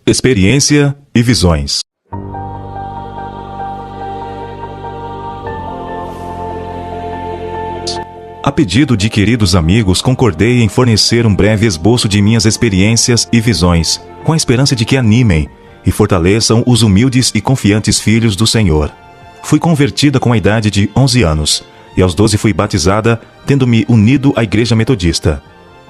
Experiência e visões. A pedido de queridos amigos, concordei em fornecer um breve esboço de minhas experiências e visões, com a esperança de que animem e fortaleçam os humildes e confiantes filhos do Senhor. Fui convertida com a idade de 11 anos, e aos 12 fui batizada, tendo-me unido à Igreja Metodista.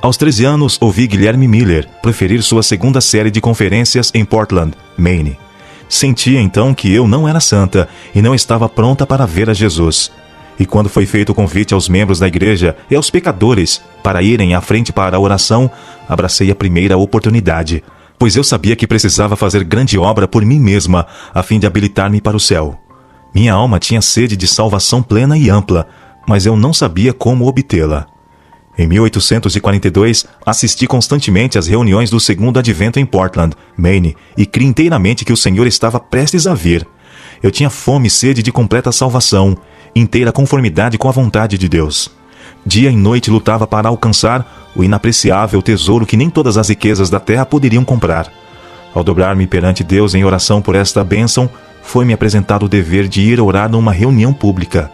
Aos 13 anos, ouvi Guilherme Miller proferir sua segunda série de conferências em Portland, Maine. Sentia então que eu não era santa e não estava pronta para ver a Jesus. E quando foi feito o convite aos membros da igreja e aos pecadores para irem à frente para a oração, abracei a primeira oportunidade, pois eu sabia que precisava fazer grande obra por mim mesma, a fim de habilitar-me para o céu. Minha alma tinha sede de salvação plena e ampla, mas eu não sabia como obtê-la. Em 1842, assisti constantemente às reuniões do Segundo Advento em Portland, Maine, e criei inteiramente que o Senhor estava prestes a vir. Eu tinha fome e sede de completa salvação, inteira conformidade com a vontade de Deus. Dia e noite lutava para alcançar o inapreciável tesouro que nem todas as riquezas da terra poderiam comprar. Ao dobrar-me perante Deus em oração por esta bênção, foi-me apresentado o dever de ir orar numa reunião pública.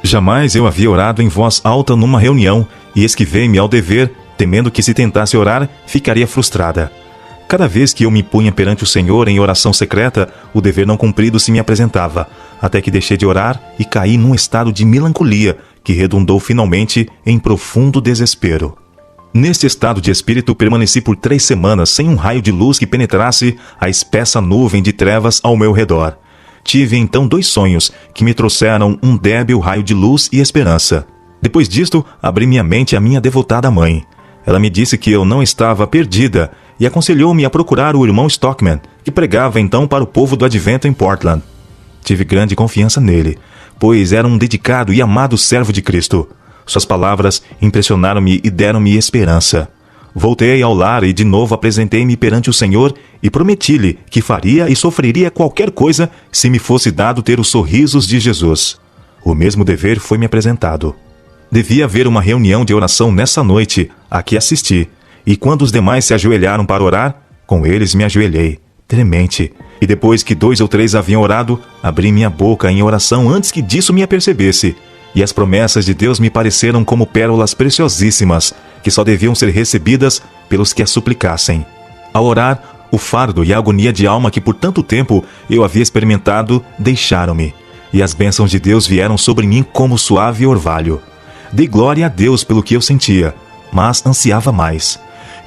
Jamais eu havia orado em voz alta numa reunião, e esquivei-me ao dever, temendo que se tentasse orar, ficaria frustrada. Cada vez que eu me punha perante o Senhor em oração secreta, o dever não cumprido se me apresentava, até que deixei de orar e caí num estado de melancolia, que redundou finalmente em profundo desespero. Neste estado de espírito permaneci por 3 semanas sem um raio de luz que penetrasse a espessa nuvem de trevas ao meu redor. Tive então 2 sonhos que me trouxeram um débil raio de luz e esperança. Depois disto, abri minha mente à minha devotada mãe. Ela me disse que eu não estava perdida e aconselhou-me a procurar o irmão Stockman, que pregava então para o povo do Advento em Portland. Tive grande confiança nele, pois era um dedicado e amado servo de Cristo. Suas palavras impressionaram-me e deram-me esperança. Voltei ao lar e de novo apresentei-me perante o Senhor e prometi-lhe que faria e sofreria qualquer coisa se me fosse dado ter os sorrisos de Jesus. O mesmo dever foi-me apresentado. Devia haver uma reunião de oração nessa noite, a que assisti, e quando os demais se ajoelharam para orar, com eles me ajoelhei, tremente, e depois que 2 ou 3 haviam orado, abri minha boca em oração antes que disso me apercebesse, e as promessas de Deus me pareceram como pérolas preciosíssimas, que só deviam ser recebidas pelos que as suplicassem. Ao orar, o fardo e a agonia de alma que por tanto tempo eu havia experimentado deixaram-me, e as bênçãos de Deus vieram sobre mim como suave orvalho. Dei glória a Deus pelo que eu sentia, mas ansiava mais.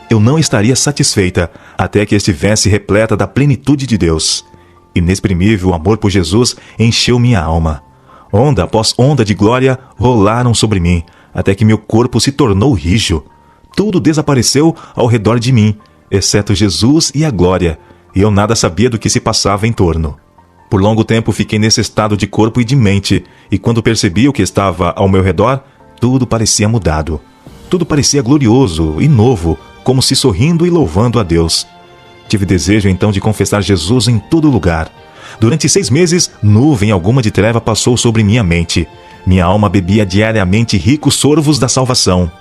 Eu não estaria satisfeita até que estivesse repleta da plenitude de Deus. Inexprimível amor por Jesus encheu minha alma. Onda após onda de glória rolaram sobre mim, até que meu corpo se tornou rijo. Tudo desapareceu ao redor de mim, exceto Jesus e a glória, e eu nada sabia do que se passava em torno. Por longo tempo fiquei nesse estado de corpo e de mente, e quando percebi o que estava ao meu redor, tudo parecia mudado. Tudo parecia glorioso e novo, como se sorrindo e louvando a Deus. Tive desejo então de confessar Jesus em todo lugar. Durante 6 meses, nuvem alguma de treva passou sobre minha mente. Minha alma bebia diariamente ricos sorvos da salvação.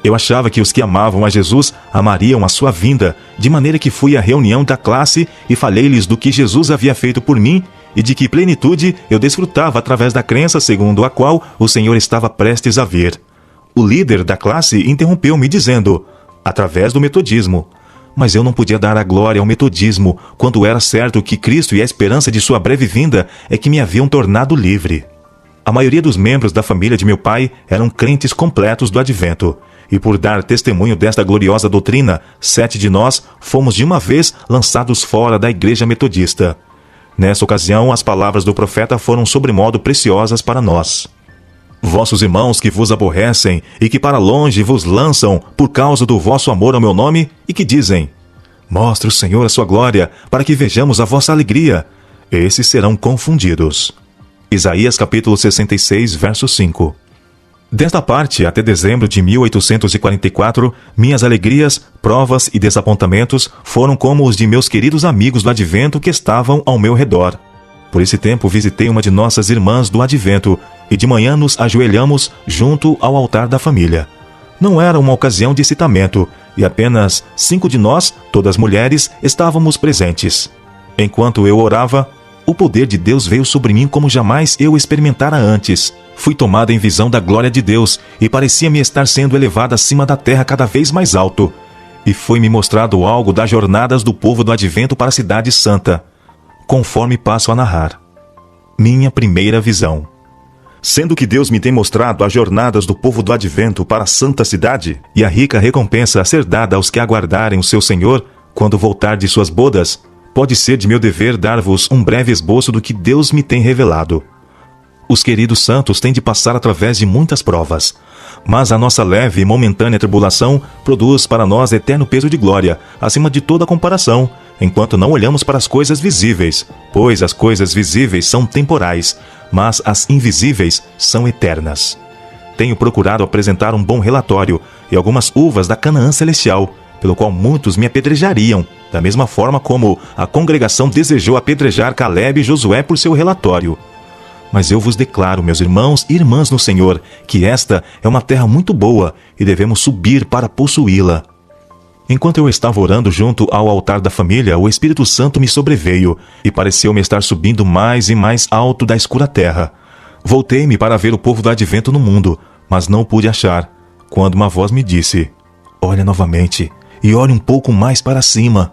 Eu achava que os que amavam a Jesus amariam a sua vinda, de maneira que fui à reunião da classe e falei-lhes do que Jesus havia feito por mim e de que plenitude eu desfrutava através da crença segundo a qual o Senhor estava prestes a vir. O líder da classe interrompeu-me dizendo, através do metodismo. Mas eu não podia dar a glória ao metodismo, quando era certo que Cristo e a esperança de sua breve vinda é que me haviam tornado livre. A maioria dos membros da família de meu pai eram crentes completos do Advento, e por dar testemunho desta gloriosa doutrina, 7 de nós fomos de uma vez lançados fora da igreja metodista. Nessa ocasião, as palavras do profeta foram sobremodo preciosas para nós. Vossos irmãos que vos aborrecem e que para longe vos lançam por causa do vosso amor ao meu nome e que dizem, mostre o Senhor a sua glória para que vejamos a vossa alegria, esses serão confundidos. Isaías capítulo 66, verso 5. Desta parte, até dezembro de 1844, minhas alegrias, provas e desapontamentos foram como os de meus queridos amigos do Advento que estavam ao meu redor. Por esse tempo, visitei uma de nossas irmãs do Advento e de manhã nos ajoelhamos junto ao altar da família. Não era uma ocasião de excitamento, e apenas 5 de nós, todas mulheres, estávamos presentes. Enquanto eu orava, o poder de Deus veio sobre mim como jamais eu experimentara antes. Fui tomada em visão da glória de Deus e parecia-me estar sendo elevada acima da terra cada vez mais alto. E foi-me mostrado algo das jornadas do povo do Advento para a Cidade Santa, conforme passo a narrar. Minha primeira visão. Sendo que Deus me tem mostrado as jornadas do povo do Advento para a Santa Cidade e a rica recompensa a ser dada aos que aguardarem o seu Senhor quando voltar de suas bodas, pode ser de meu dever dar-vos um breve esboço do que Deus me tem revelado. Os queridos santos têm de passar através de muitas provas, mas a nossa leve e momentânea tribulação produz para nós eterno peso de glória, acima de toda comparação, enquanto não olhamos para as coisas visíveis, pois as coisas visíveis são temporais, mas as invisíveis são eternas. Tenho procurado apresentar um bom relatório e algumas uvas da Canaã celestial, pelo qual muitos me apedrejariam, da mesma forma como a congregação desejou apedrejar Calebe e Josué por seu relatório. Mas eu vos declaro, meus irmãos e irmãs no Senhor, que esta é uma terra muito boa e devemos subir para possuí-la. Enquanto eu estava orando junto ao altar da família, o Espírito Santo me sobreveio e pareceu-me estar subindo mais e mais alto da escura terra. Voltei-me para ver o povo do Advento no mundo, mas não pude achar, quando uma voz me disse: olha novamente e olhe um pouco mais para cima.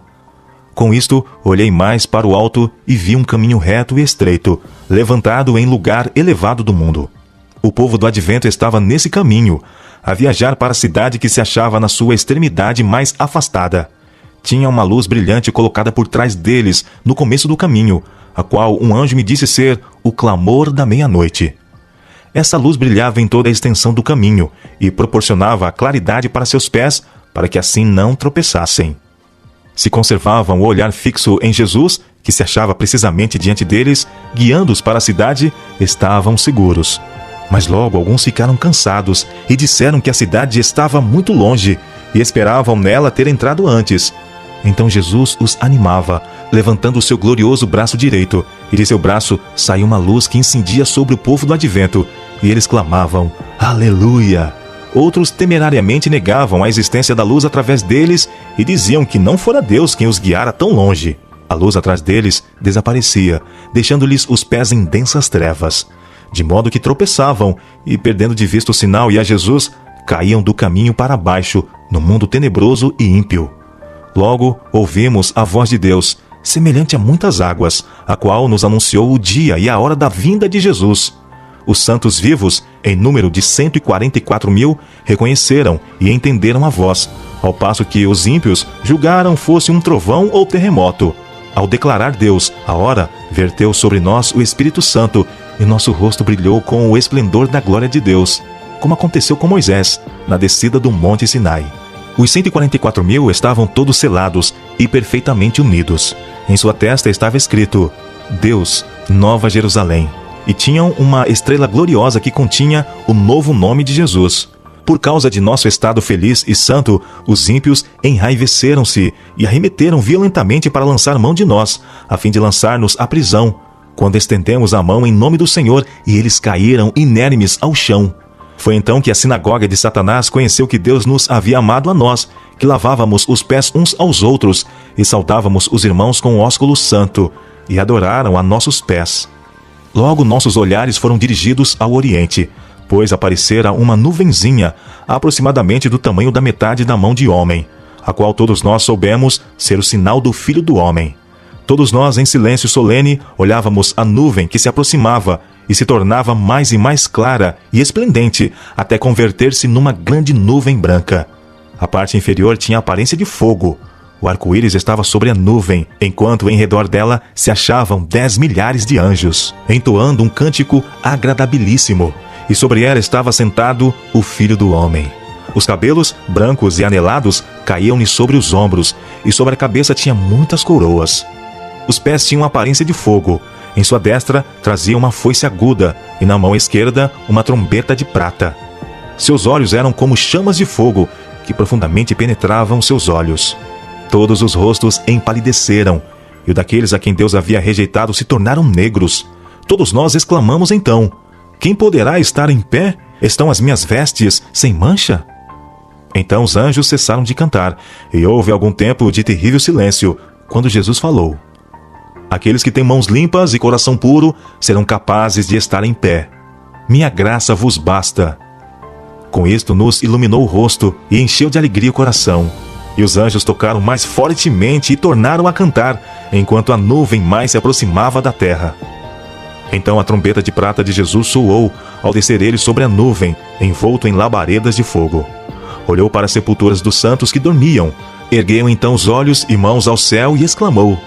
Com isto, olhei mais para o alto e vi um caminho reto e estreito, levantado em lugar elevado do mundo. O povo do Advento estava nesse caminho, a viajar para a cidade que se achava na sua extremidade mais afastada. Tinha uma luz brilhante colocada por trás deles no começo do caminho, a qual um anjo me disse ser o clamor da meia-noite. Essa luz brilhava em toda a extensão do caminho e proporcionava a claridade para seus pés, para que assim não tropeçassem. Se conservavam o olhar fixo em Jesus, que se achava precisamente diante deles, guiando-os para a cidade, estavam seguros. Mas logo alguns ficaram cansados e disseram que a cidade estava muito longe e esperavam nela ter entrado antes. Então Jesus os animava, levantando o seu glorioso braço direito, e de seu braço saiu uma luz que incendia sobre o povo do Advento, e eles clamavam: Aleluia! Outros temerariamente negavam a existência da luz através deles e diziam que não fora Deus quem os guiara tão longe. A luz atrás deles desaparecia, deixando-lhes os pés em densas trevas, de modo que tropeçavam e, perdendo de vista o sinal e a Jesus, caíam do caminho para baixo, no mundo tenebroso e ímpio. Logo ouvimos a voz de Deus, semelhante a muitas águas, a qual nos anunciou o dia e a hora da vinda de Jesus. Os santos vivos, em número de 144.000, reconheceram e entenderam a voz, ao passo que os ímpios julgaram fosse um trovão ou terremoto. Ao declarar Deus a hora, verteu sobre nós o Espírito Santo, e nosso rosto brilhou com o esplendor da glória de Deus, como aconteceu com Moisés, na descida do Monte Sinai. Os 144.000 estavam todos selados e perfeitamente unidos. Em sua testa estava escrito: Deus, Nova Jerusalém. E tinham uma estrela gloriosa que continha o novo nome de Jesus. Por causa de nosso estado feliz e santo, os ímpios enraiveceram-se e arremeteram violentamente para lançar mão de nós, a fim de lançar-nos à prisão, quando estendemos a mão em nome do Senhor, e eles caíram inermes ao chão. Foi então que a sinagoga de Satanás conheceu que Deus nos havia amado a nós, que lavávamos os pés uns aos outros e saudávamos os irmãos com o ósculo santo, e adoraram a nossos pés. Logo nossos olhares foram dirigidos ao Oriente, pois aparecera uma nuvenzinha, aproximadamente do tamanho da metade da mão de homem, a qual todos nós soubemos ser o sinal do Filho do Homem. Todos nós, em silêncio solene, olhávamos a nuvem que se aproximava e se tornava mais e mais clara e esplendente, até converter-se numa grande nuvem branca. A parte inferior tinha a aparência de fogo. O arco-íris estava sobre a nuvem, enquanto em redor dela se achavam 10 milhares de anjos, entoando um cântico agradabilíssimo, e sobre ela estava sentado o Filho do Homem. Os cabelos, brancos e anelados, caíam-lhe sobre os ombros, e sobre a cabeça tinha muitas coroas. Os pés tinham aparência de fogo, em sua destra trazia uma foice aguda, e na mão esquerda uma trombeta de prata. Seus olhos eram como chamas de fogo, que profundamente penetravam seus olhos. Todos os rostos empalideceram, e o daqueles a quem Deus havia rejeitado se tornaram negros. Todos nós exclamamos então: Quem poderá estar em pé? Estão as minhas vestes sem mancha? Então os anjos cessaram de cantar, e houve algum tempo de terrível silêncio, quando Jesus falou: Aqueles que têm mãos limpas e coração puro serão capazes de estar em pé. Minha graça vos basta. Com isto nos iluminou o rosto e encheu de alegria o coração. E os anjos tocaram mais fortemente e tornaram a cantar, enquanto a nuvem mais se aproximava da terra. Então a trombeta de prata de Jesus soou, ao descer ele sobre a nuvem, envolto em labaredas de fogo. Olhou para as sepulturas dos santos que dormiam, ergueu então os olhos e mãos ao céu e exclamou: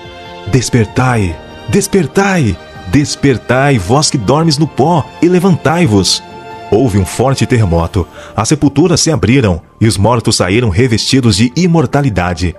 Despertai, despertai, despertai, vós que dormes no pó, e levantai-vos. Houve um forte terremoto, as sepulturas se abriram, e os mortos saíram revestidos de imortalidade.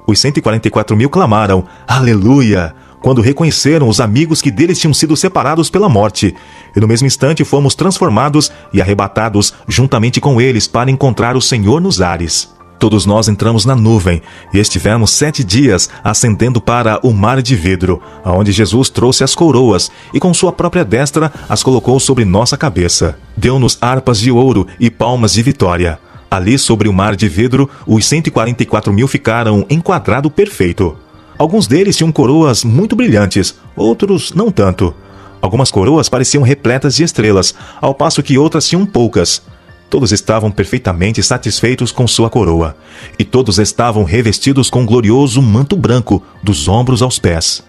Os 144.000 clamaram: Aleluia! Quando reconheceram os amigos que deles tinham sido separados pela morte. E no mesmo instante fomos transformados e arrebatados juntamente com eles para encontrar o Senhor nos ares. Todos nós entramos na nuvem e estivemos 7 dias ascendendo para o mar de vidro, aonde Jesus trouxe as coroas e com sua própria destra as colocou sobre nossa cabeça. Deu-nos harpas de ouro e palmas de vitória. Ali sobre o mar de vidro, os 144.000 ficaram em quadrado perfeito. Alguns deles tinham coroas muito brilhantes, outros não tanto. Algumas coroas pareciam repletas de estrelas, ao passo que outras tinham poucas. Todos estavam perfeitamente satisfeitos com sua coroa, e todos estavam revestidos com um glorioso manto branco, dos ombros aos pés.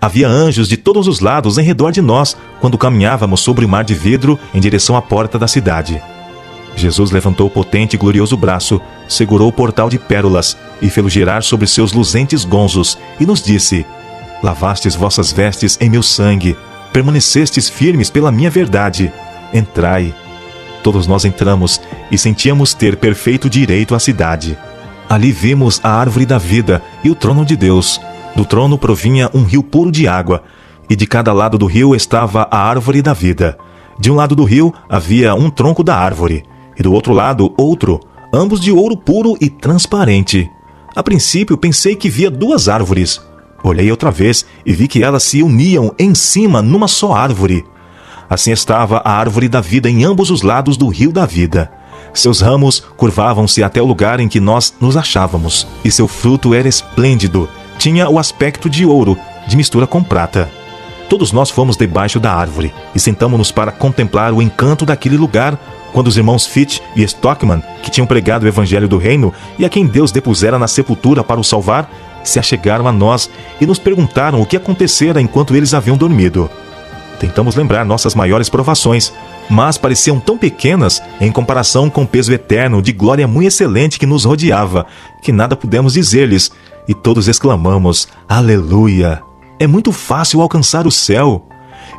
Havia anjos de todos os lados em redor de nós, quando caminhávamos sobre o mar de vidro em direção à porta da cidade. Jesus levantou o potente e glorioso braço, segurou o portal de pérolas e fê-lo girar sobre seus luzentes gonzos, e nos disse: Lavastes vossas vestes em meu sangue, permanecestes firmes pela minha verdade. Entrai. Todos nós entramos e sentíamos ter perfeito direito à cidade. Ali vimos a árvore da vida e o trono de Deus. Do trono provinha um rio puro de água, e de cada lado do rio estava a árvore da vida. De um lado do rio havia um tronco da árvore, e do outro lado outro, ambos de ouro puro e transparente. A princípio pensei que via 2 árvores. Olhei outra vez e vi que elas se uniam em cima numa só árvore. Assim estava a árvore da vida em ambos os lados do rio da vida. Seus ramos curvavam-se até o lugar em que nós nos achávamos, e seu fruto era esplêndido, tinha o aspecto de ouro, de mistura com prata. Todos nós fomos debaixo da árvore e sentamo-nos para contemplar o encanto daquele lugar, quando os irmãos Fitch e Stockman, que tinham pregado o evangelho do reino e a quem Deus depusera na sepultura para o salvar, se achegaram a nós e nos perguntaram o que acontecera enquanto eles haviam dormido. Tentamos lembrar nossas maiores provações, mas pareciam tão pequenas em comparação com o peso eterno de glória muito excelente que nos rodeava, que nada pudemos dizer-lhes, e todos exclamamos: Aleluia! É muito fácil alcançar o céu.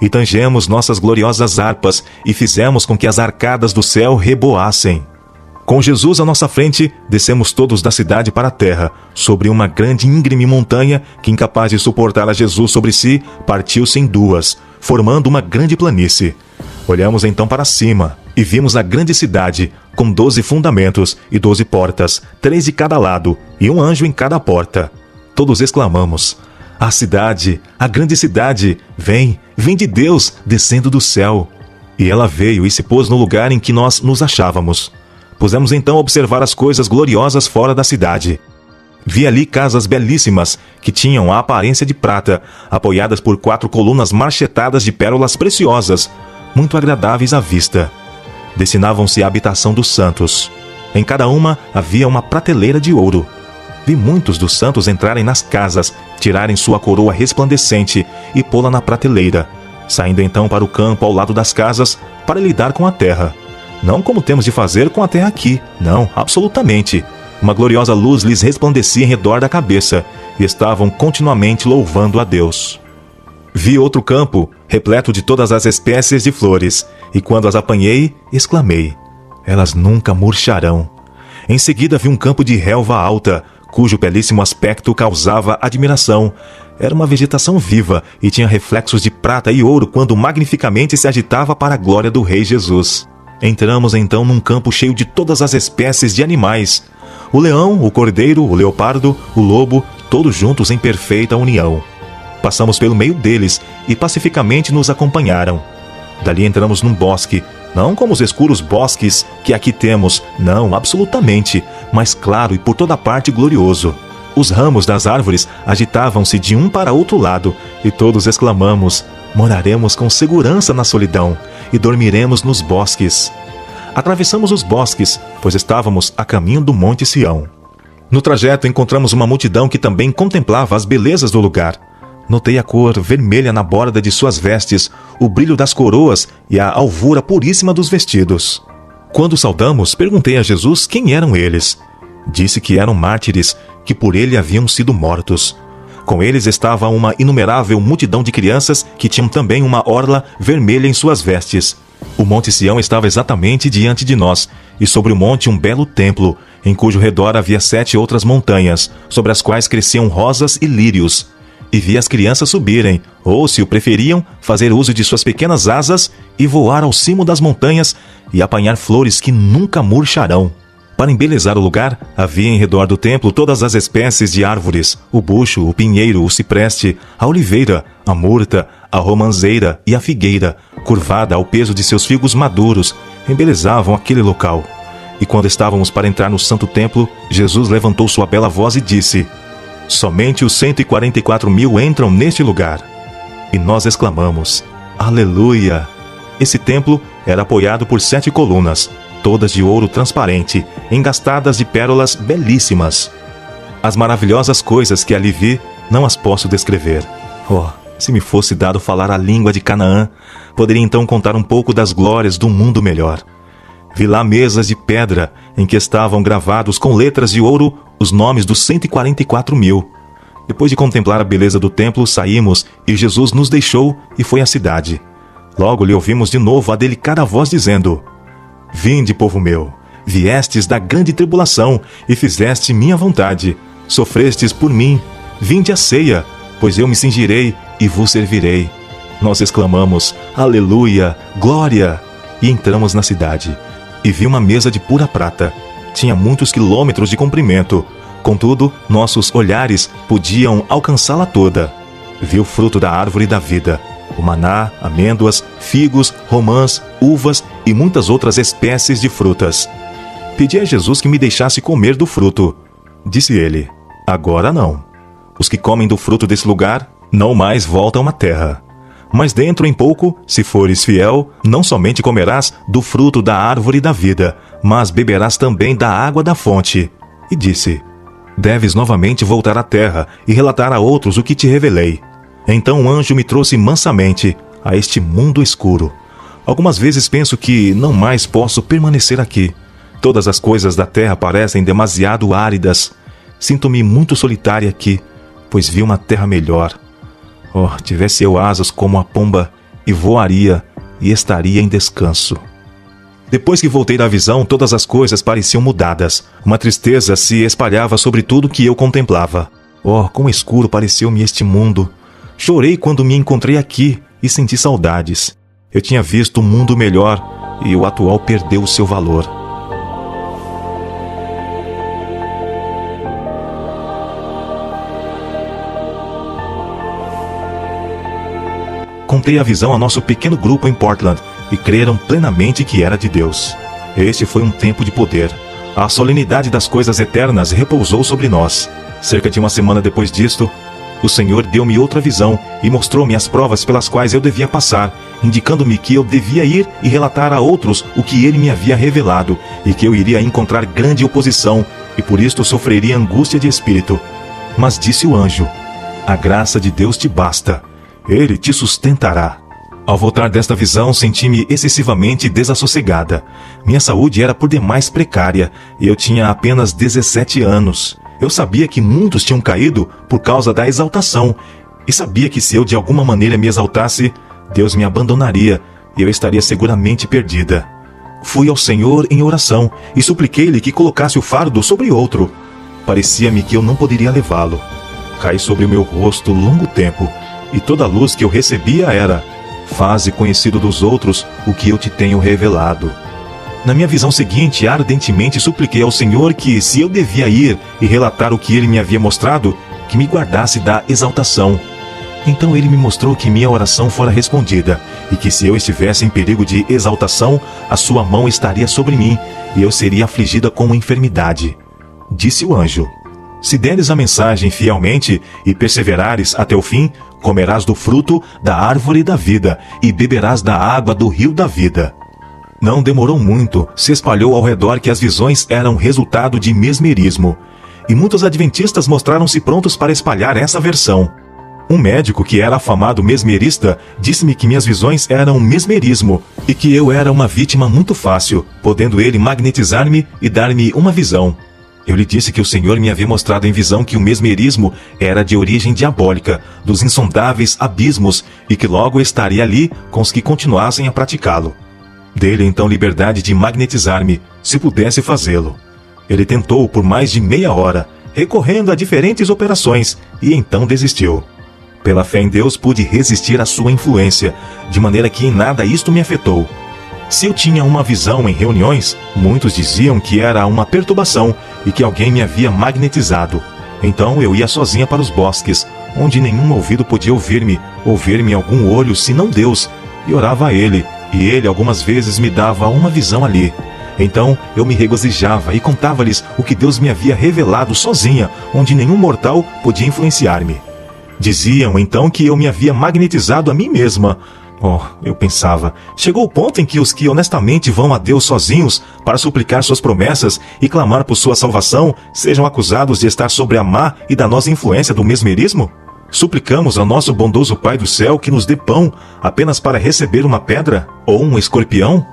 E tangemos nossas gloriosas harpas e fizemos com que as arcadas do céu reboassem. Com Jesus à nossa frente, descemos todos da cidade para a terra, sobre uma grande e íngreme montanha que, incapaz de suportar a Jesus sobre si, partiu-se em 2, formando uma grande planície. Olhamos então para cima e vimos a grande cidade, com 12 fundamentos e 12 portas, 3 de cada lado, e um anjo em cada porta. Todos exclamamos: A cidade, a grande cidade, vem de Deus, descendo do céu. E ela veio e se pôs no lugar em que nós nos achávamos. Pusemos então a observar as coisas gloriosas fora da cidade. Vi ali casas belíssimas, que tinham a aparência de prata, apoiadas por 4 colunas marchetadas de pérolas preciosas, muito agradáveis à vista. Destinavam-se à habitação dos santos. Em cada uma havia uma prateleira de ouro. Vi muitos dos santos entrarem nas casas, tirarem sua coroa resplandecente e pô-la na prateleira, saindo então para o campo ao lado das casas para lidar com a terra. Não como temos de fazer com a terra aqui, não, absolutamente. Uma gloriosa luz lhes resplandecia em redor da cabeça, e estavam continuamente louvando a Deus. Vi outro campo, repleto de todas as espécies de flores, e quando as apanhei, exclamei: Elas nunca murcharão. Em seguida vi um campo de relva alta, cujo belíssimo aspecto causava admiração. Era uma vegetação viva e tinha reflexos de prata e ouro quando magnificamente se agitava para a glória do Rei Jesus. Entramos então num campo cheio de todas as espécies de animais. O leão, o cordeiro, o leopardo, o lobo, todos juntos em perfeita união. Passamos pelo meio deles e pacificamente nos acompanharam. Dali entramos num bosque, Não como os escuros bosques que aqui temos, não, absolutamente, mas claro e por toda parte glorioso. Os ramos das árvores agitavam-se de um para outro lado, e todos exclamamos: moraremos com segurança na solidão, e dormiremos nos bosques. Atravessamos os bosques, pois estávamos a caminho do Monte Sião. No trajeto encontramos uma multidão que também contemplava as belezas do lugar. Notei a cor vermelha na borda de suas vestes, o brilho das coroas e a alvura puríssima dos vestidos. Quando saudamos, perguntei a Jesus quem eram eles. Disse que eram mártires, que por ele haviam sido mortos. Com eles estava uma inumerável multidão de crianças que tinham também uma orla vermelha em suas vestes. O Monte Sião estava exatamente diante de nós, e sobre o monte um belo templo, em cujo redor havia 7 outras montanhas, sobre as quais cresciam rosas e lírios. E vi as crianças subirem, ou, se o preferiam, fazer uso de suas pequenas asas e voar ao cimo das montanhas e apanhar flores que nunca murcharão. Para embelezar o lugar, havia em redor do templo todas as espécies de árvores: o bucho, o pinheiro, o cipreste, a oliveira, a murta, a romanceira e a figueira, curvada ao peso de seus figos maduros, embelezavam aquele local. E quando estávamos para entrar no santo templo, Jesus levantou sua bela voz e disse: somente os 144.000 entram neste lugar. E nós exclamamos: aleluia! Esse templo era apoiado por 7 colunas, todas de ouro transparente, engastadas de pérolas belíssimas. As maravilhosas coisas que ali vi, não as posso descrever. Oh, se me fosse dado falar a língua de Canaã, poderia então contar um pouco das glórias do mundo melhor. Vi lá mesas de pedra, em que estavam gravados com letras de ouro os nomes dos 144.000. Depois de contemplar a beleza do templo, saímos e Jesus nos deixou e foi à cidade. Logo lhe ouvimos de novo a delicada voz dizendo: vinde, povo meu, viestes da grande tribulação e fizeste minha vontade. Sofrestes por mim, vinde à ceia, pois eu me cingirei e vos servirei. Nós exclamamos: aleluia, glória! E entramos na cidade. E vi uma mesa de pura prata. Tinha muitos quilômetros de comprimento. Contudo, nossos olhares podiam alcançá-la toda. Vi o fruto da árvore da vida: o maná, amêndoas, figos, romãs, uvas e muitas outras espécies de frutas. Pedi a Jesus que me deixasse comer do fruto. Disse ele: agora não. Os que comem do fruto desse lugar não mais voltam à terra. Mas dentro em pouco, se fores fiel, não somente comerás do fruto da árvore da vida, mas beberás também da água da fonte. E disse: deves novamente voltar à terra e relatar a outros o que te revelei. Então o anjo me trouxe mansamente a este mundo escuro. Algumas vezes penso que não mais posso permanecer aqui. Todas as coisas da terra parecem demasiado áridas. Sinto-me muito solitária aqui, pois vi uma terra melhor. Oh, tivesse eu asas como a pomba, e voaria, e estaria em descanso. Depois que voltei da visão, todas as coisas pareciam mudadas. Uma tristeza se espalhava sobre tudo que eu contemplava. Oh, quão escuro pareceu-me este mundo! Chorei quando me encontrei aqui e senti saudades. Eu tinha visto um mundo melhor, e o atual perdeu o seu valor. Contei a visão a nosso pequeno grupo em Portland e creram plenamente que era de Deus. Este foi um tempo de poder. A solenidade das coisas eternas repousou sobre nós. Cerca de uma semana depois disto, o Senhor deu-me outra visão e mostrou-me as provas pelas quais eu devia passar, indicando-me que eu devia ir e relatar a outros o que ele me havia revelado, e que eu iria encontrar grande oposição, e por isto sofreria angústia de espírito. Mas disse o anjo: a graça de Deus te basta. Ele te sustentará. Ao voltar desta visão, senti-me excessivamente desassossegada. Minha saúde era por demais precária, e eu tinha apenas 17 anos. Eu sabia que muitos tinham caído por causa da exaltação, e sabia que se eu de alguma maneira me exaltasse, Deus me abandonaria, e eu estaria seguramente perdida. Fui ao Senhor em oração, e supliquei-lhe que colocasse o fardo sobre outro. Parecia-me que eu não poderia levá-lo. Caí sobre o meu rosto longo tempo, e toda a luz que eu recebia era: faze conhecido dos outros o que eu te tenho revelado. Na minha visão seguinte, ardentemente supliquei ao Senhor que, se eu devia ir e relatar o que ele me havia mostrado, que me guardasse da exaltação. Então ele me mostrou que minha oração fora respondida, e que se eu estivesse em perigo de exaltação, a sua mão estaria sobre mim, e eu seria afligida com uma enfermidade. Disse o anjo: se deres a mensagem fielmente e perseverares até o fim, comerás do fruto da árvore da vida e beberás da água do rio da vida. Não demorou muito, se espalhou ao redor que as visões eram resultado de mesmerismo, e muitos adventistas mostraram-se prontos para espalhar essa versão. Um médico que era afamado mesmerista disse-me que minhas visões eram mesmerismo e que eu era uma vítima muito fácil, podendo ele magnetizar-me e dar-me uma visão. Eu lhe disse que o Senhor me havia mostrado em visão que o mesmerismo era de origem diabólica, dos insondáveis abismos, e que logo estaria ali com os que continuassem a praticá-lo. Dei-lhe então liberdade de magnetizar-me, se pudesse fazê-lo. Ele tentou por mais de meia hora, recorrendo a diferentes operações, e então desistiu. Pela fé em Deus pude resistir à sua influência, de maneira que em nada isto me afetou. Se eu tinha uma visão em reuniões, muitos diziam que era uma perturbação e que alguém me havia magnetizado. Então eu ia sozinha para os bosques, onde nenhum ouvido podia ouvir-me algum olho senão Deus, e orava a Ele, e Ele algumas vezes me dava uma visão ali. Então eu me regozijava e contava-lhes o que Deus me havia revelado sozinha, onde nenhum mortal podia influenciar-me. Diziam então que eu me havia magnetizado a mim mesma. Oh, eu pensava, chegou o ponto em que os que honestamente vão a Deus sozinhos para suplicar suas promessas e clamar por sua salvação sejam acusados de estar sob a má e danosa influência do mesmerismo? Suplicamos ao nosso bondoso Pai do céu que nos dê pão apenas para receber uma pedra ou um escorpião?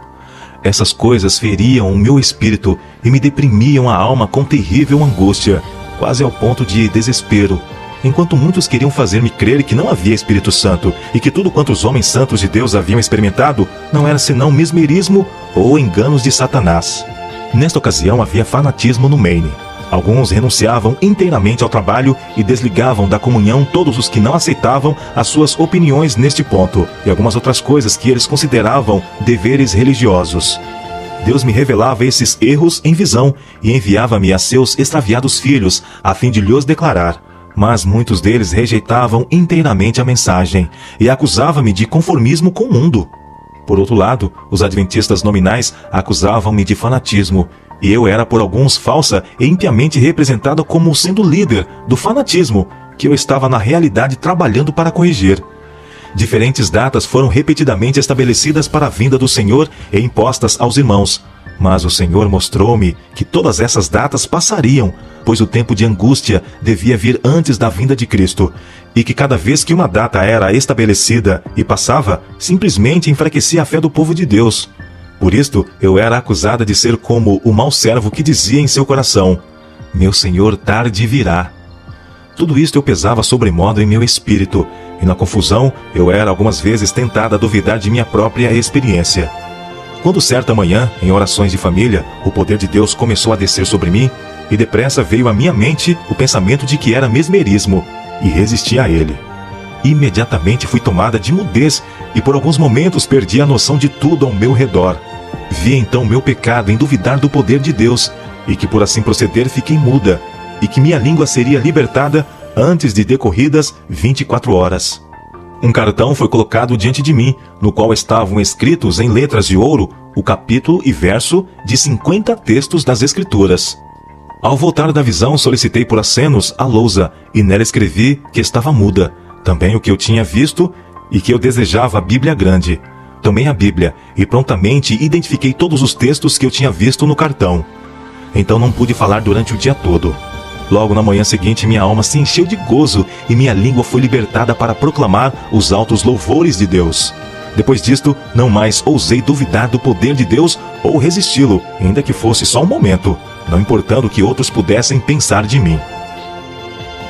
Essas coisas feriam o meu espírito e me deprimiam a alma com terrível angústia, quase ao ponto de desespero. Enquanto muitos queriam fazer-me crer que não havia Espírito Santo e que tudo quanto os homens santos de Deus haviam experimentado não era senão mesmerismo ou enganos de Satanás. Nesta ocasião havia fanatismo no Maine. Alguns renunciavam inteiramente ao trabalho e desligavam da comunhão todos os que não aceitavam as suas opiniões neste ponto e algumas outras coisas que eles consideravam deveres religiosos. Deus me revelava esses erros em visão e enviava-me a seus extraviados filhos a fim de lhos declarar. Mas muitos deles rejeitavam inteiramente a mensagem e acusavam-me de conformismo com o mundo. Por outro lado, os adventistas nominais acusavam-me de fanatismo, e eu era por alguns falsa e impiamente representada como sendo líder do fanatismo, que eu estava na realidade trabalhando para corrigir. Diferentes datas foram repetidamente estabelecidas para a vinda do Senhor e impostas aos irmãos. Mas o Senhor mostrou-me que todas essas datas passariam, pois o tempo de angústia devia vir antes da vinda de Cristo, e que cada vez que uma data era estabelecida e passava, simplesmente enfraquecia a fé do povo de Deus. Por isto, eu era acusada de ser como o mau servo que dizia em seu coração: meu Senhor tarde virá. Tudo isto eu pesava sobremodo em meu espírito, e na confusão eu era algumas vezes tentada a duvidar de minha própria experiência. Quando certa manhã, em orações de família, o poder de Deus começou a descer sobre mim, e depressa veio à minha mente o pensamento de que era mesmerismo, e resisti a ele. Imediatamente fui tomada de mudez, e por alguns momentos perdi a noção de tudo ao meu redor. Vi então meu pecado em duvidar do poder de Deus, e que por assim proceder fiquei muda, e que minha língua seria libertada antes de decorridas 24 horas. Um cartão foi colocado diante de mim, no qual estavam escritos em letras de ouro o capítulo e verso de 50 textos das Escrituras. Ao voltar da visão, solicitei por acenos a lousa, e nela escrevi que estava muda, também o que eu tinha visto, e que eu desejava a Bíblia grande. Tomei a Bíblia, e prontamente identifiquei todos os textos que eu tinha visto no cartão. Então não pude falar durante o dia todo. Logo na manhã seguinte, minha alma se encheu de gozo e minha língua foi libertada para proclamar os altos louvores de Deus. Depois disto, não mais ousei duvidar do poder de Deus ou resisti-lo, ainda que fosse só um momento, não importando o que outros pudessem pensar de mim.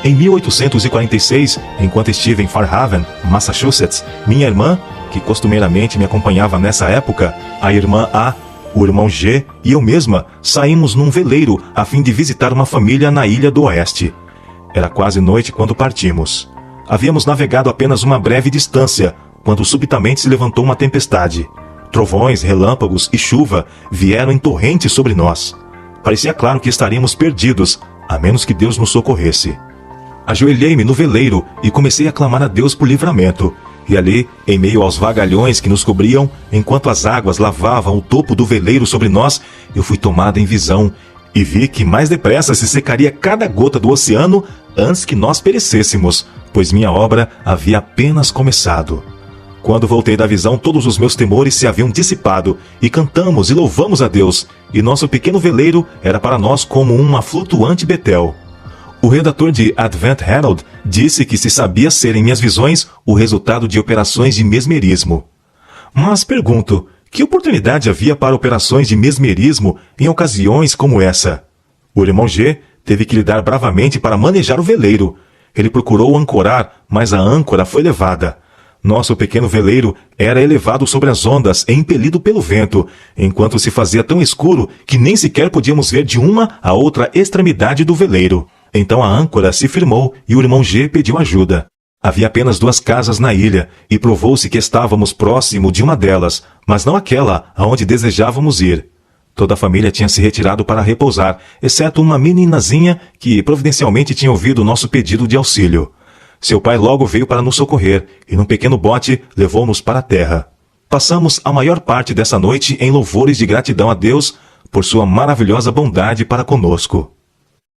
Em 1846, enquanto estive em Fairhaven, Massachusetts, minha irmã, que costumeiramente me acompanhava nessa época, a irmã A, o irmão G e eu mesma saímos num veleiro a fim de visitar uma família na Ilha do Oeste. Era quase noite quando partimos. Havíamos navegado apenas uma breve distância, quando subitamente se levantou uma tempestade. Trovões, relâmpagos e chuva vieram em torrentes sobre nós. Parecia claro que estaríamos perdidos, a menos que Deus nos socorresse. Ajoelhei-me no veleiro e comecei a clamar a Deus por livramento. E ali, em meio aos vagalhões que nos cobriam, enquanto as águas lavavam o topo do veleiro sobre nós, eu fui tomado em visão e vi que mais depressa se secaria cada gota do oceano antes que nós perecêssemos, pois minha obra havia apenas começado. Quando voltei da visão, todos os meus temores se haviam dissipado, e cantamos e louvamos a Deus, e nosso pequeno veleiro era para nós como uma flutuante Betel. O redator de Advent Herald disse que se sabia ser em minhas visões o resultado de operações de mesmerismo. Mas pergunto, que oportunidade havia para operações de mesmerismo em ocasiões como essa? O irmão G teve que lidar bravamente para manejar o veleiro. Ele procurou ancorar, mas a âncora foi levada. Nosso pequeno veleiro era elevado sobre as ondas e impelido pelo vento, enquanto se fazia tão escuro que nem sequer podíamos ver de uma a outra extremidade do veleiro. Então a âncora se firmou e o irmão G pediu ajuda. Havia apenas 2 casas na ilha, e provou-se que estávamos próximo de uma delas, mas não aquela aonde desejávamos ir. Toda a família tinha se retirado para repousar, exceto uma meninazinha que providencialmente tinha ouvido o nosso pedido de auxílio. Seu pai logo veio para nos socorrer, e num pequeno bote levou-nos para a terra. Passamos a maior parte dessa noite em louvores de gratidão a Deus por sua maravilhosa bondade para conosco.